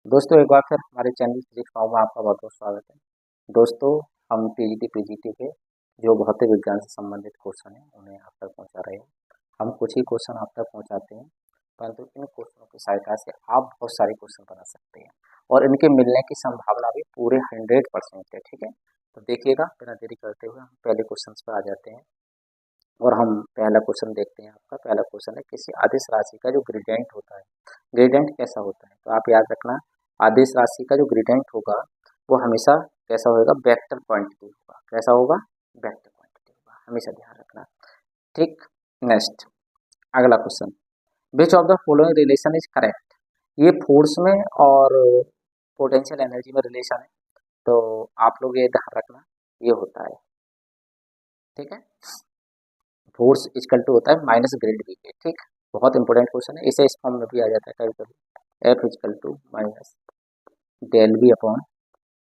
दोस्तों एक बार फिर हमारे चैनल फिजिक्स पाव में आपका बहुत बहुत स्वागत है। दोस्तों हम टीजीटी पीजीटी के जो भौतिक विज्ञान से संबंधित क्वेश्चन हैं उन्हें आप तक पहुंचा रहे हैं। हम कुछ ही क्वेश्चन आप तक पहुंचाते हैं, परंतु इन क्वेश्चनों की सहायता से आप बहुत सारे क्वेश्चन बना सकते हैं और इनके मिलने की संभावना भी पूरे 100% है। ठीक है, तो देखिएगा, बिना देरी करते हुए हम पहले क्वेश्चन पर आ जाते हैं और हम पहला क्वेश्चन देखते हैं। आपका पहला क्वेश्चन है, किसी आदिश राशि का जो ग्रेडियंट होता है, ग्रेडियंट कैसा होता है? तो आप याद रखना, आदिश राशि का जो ग्रेडियंट होगा वो हमेशा कैसा होगा? वेक्टर क्वांटिटी होगा। कैसा होगा? वेक्टर क्वांटिटी होगा, हमेशा ध्यान रखना। ठीक, नेक्स्ट अगला question, which of the following relation is correct? ये फोर्स में और पोटेंशियल एनर्जी में रिलेशन है, तो आप लोग ये ध्यान रखना, ये होता है। ठीक है, फोर्स इक्वल टू होता है माइनस ग्रेड वी के। ठीक, बहुत इंपॉर्टेंट क्वेश्चन है, इसे इस फॉर्म में भी आ जाता है कभी कभी, F equal to minus del V upon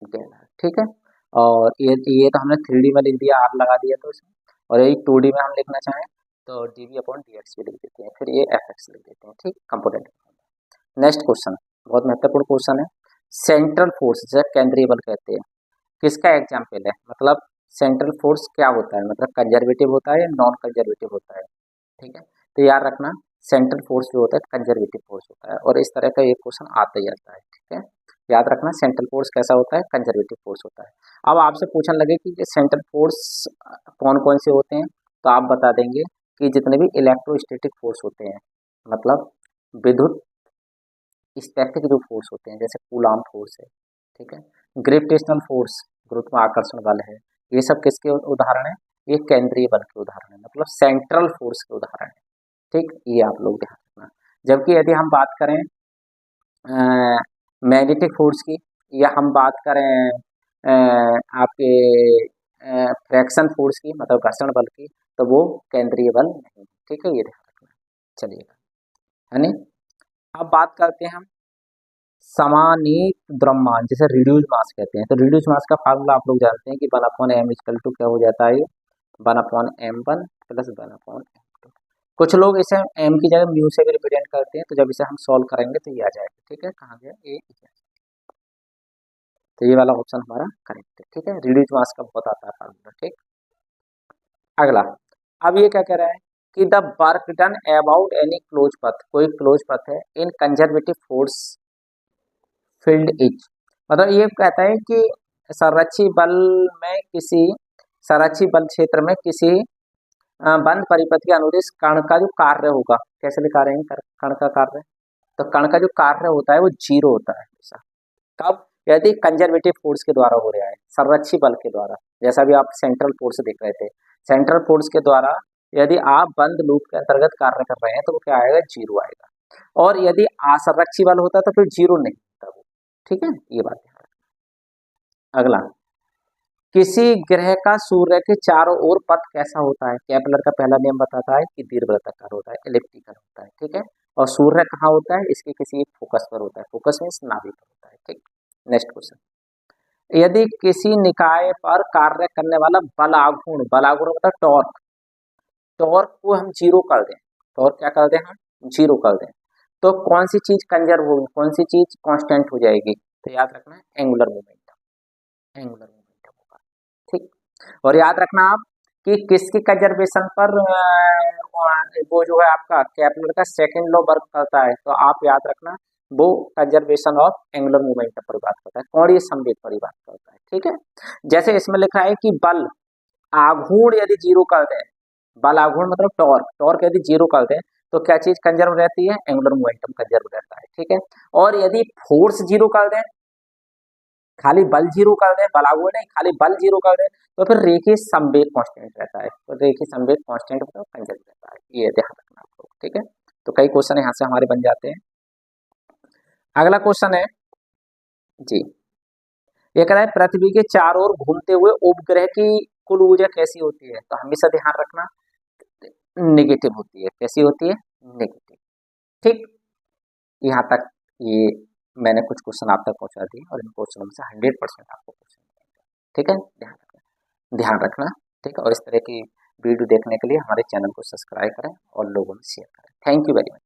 del R. ठीक है, और ये तो हमने 3D में लिख दिया, आर लगा दिया तो इसमें, और यही 2D में हम लिखना चाहें तो D V upon D X भी लिख देते हैं, फिर ये एफ एक्स लिख देते हैं। ठीक, कंपोनेंट। नेक्स्ट क्वेश्चन बहुत महत्वपूर्ण क्वेश्चन है, सेंट्रल फोर्स जिसे केंद्रीय बल कहते हैं, किसका एग्जाम्पल है? मतलब सेंट्रल फोर्स क्या होता है, मतलब कंजर्वेटिव होता है या नॉन कंजर्वेटिव होता है? ठीक है, तो याद रखना, सेंट्रल फोर्स जो होता है कंजर्वेटिव फोर्स होता है, और इस तरह का एक क्वेश्चन आता ही आता है। ठीक है, याद रखना, सेंट्रल फोर्स कैसा होता है? कंजर्वेटिव फोर्स होता है। अब आपसे पूछने लगे कि ये सेंट्रल फोर्स कौन कौन से होते हैं, तो आप बता देंगे कि जितने भी इलेक्ट्रोस्टैटिक फोर्स होते हैं, मतलब विद्युत स्टैटिक जो फोर्स होते हैं, जैसे कूलाम फोर्स है, ठीक है, ग्रेविटेशनल फोर्स, गुरुत्वाकर्षण बल है, ये सब किसके उदाहरण है? ये केंद्रीय बल के उदाहरण है, मतलब सेंट्रल फोर्स के उदाहरण है। ठीक, ये आप लोग ध्यान रखना। जबकि यदि हम बात करें मैग्नेटिक फोर्स की, या हम बात करें आपके फ्रैक्शन फोर्स की, मतलब घर्षण बल की, तो वो केंद्रीय बल नहीं। ठीक है, ये ध्यान रखना। चलिएगा, है नहीं, अब बात करते हैं हम समानीत द्रव्यमान, जिसे रिड्यूस मास कहते हैं। तो रिड्यूस मास का फार्मूला आप लोग जानते हैं कि 1/m इक्वल टू क्या हो जाता है? 1/m1 plus 1/m2। कुछ लोग इसे m की जगह म्यू से भी रिप्रेजेंट करते हैं, तो जब इसे हम सॉल्व करेंगे तो ये आ जाएगा। ठीक है, कहाँ गया ये? तो ये वाला ऑप्शन हमारा करेक्ट है। ठीक है, रिड्यूस मास का बहुत आता है फार्मूला। ठीक, अगला, अब ये क्या कह रहा है कि the work done about any close पथ, कोई क्लोज पथ है, इन कंजर्वेटिव फोर्स फील्ड इज, मतलब ये कहता है कि संरक्षी बल में किसी संरक्षी बल क्षेत्र में किसी बंद परिपथ के अनुदिश कण का जो कार्य होगा, कैसे दिखा रहे हैं कण का कार्य? तो कण का जो कार्य होता है वो जीरो होता है हमेशा। कब? यदि कंजर्वेटिव फोर्स के द्वारा हो रहा है, संरक्षी बल के द्वारा, जैसा भी आप सेंट्रल फोर्स देख रहे थे, सेंट्रल फोर्स के द्वारा यदि आप बंद लूप के अंतर्गत कार्य कर रहे हैं तो वो क्या आएगा? जीरो आएगा। और यदि असंरक्षी बल होता तो फिर जीरो नहीं होता वो। ठीक है, ये बात ध्यान रखना। अगला, किसी ग्रह का सूर्य के चारों ओर पथ कैसा होता है? केपलर का पहला नियम बताता है कि दीर्घवृत्ताकार होता है, एलिप्टिकल होता है। ठीक है, और सूर्य कहाँ होता है? इसके किसी एक फोकस पर होता है, फोकस में इस नाभि पर होता है। ठीक, नेक्स्ट क्वेश्चन, यदि किसी निकाय पर कार्य करने वाला बलाघूर्ण, बलाघूर्ण मतलब टॉर्क, टॉर्क को हम जीरो कर दें, टॉर्क क्या कर दें? हम जीरो कर दें, तो कौन सी चीज कंजर्व होगी, कौन सी चीज कांस्टेंट हो जाएगी? तो याद रखना है एंगुलर मोमेंटम, एंगुलर मोमेंटम होगा। ठीक, और याद रखना आप कि किसकी कंजर्वेशन पर वो जो है आपका केपलर का सेकंड लॉ वर्क करता है, तो आप याद रखना वो कंजर्वेशन ऑफ एंगुलर मोमेंटम पर बात करता है, कोणीय संवेग पर ही बात करता है। ठीक है, जैसे इसमें लिखा है कि बल आघूर्ण यदि जीरो कर दें, बल आघूर्ण मतलब टॉर्क, टॉर्क यदि जीरो कर दें तो क्या चीज कंजर्व रहती है? एंगुलर मोमेंटम कंजर्व रहता है। ठीक है, और यदि फोर्स जीरो कर दें, खाली बल जीरो कर दें, बल आघूर्ण नहीं, खाली बल जीरो कर दें, तो फिर रेखीय संवेग कांस्टेंट रहता है, तो रेखीय संवेग कांस्टेंट मतलब कंजर्व रहता है, ये ध्यान रखना आप लोग। ठीक है, तो कई क्वेश्चन यहाँ से हमारे बन जाते हैं। अगला क्वेश्चन है जी, ये कह रहा है पृथ्वी के चारों ओर घूमते हुए उपग्रह की कुल ऊर्जा कैसी होती है? तो हमेशा ध्यान रखना नेगेटिव होती है। कैसी होती है? नेगेटिव। ठीक, यहाँ तक ये मैंने कुछ क्वेश्चन आप तक पहुंचा दिए और इन क्वेश्चनों में से 100% आपको क्वेश्चन मिलेंगे। ठीक है, ध्यान रखना, ध्यान रखना। ठीक है, और इस तरह की वीडियो देखने के लिए हमारे चैनल को सब्सक्राइब करें और लोगों में शेयर करें। Thank you very much.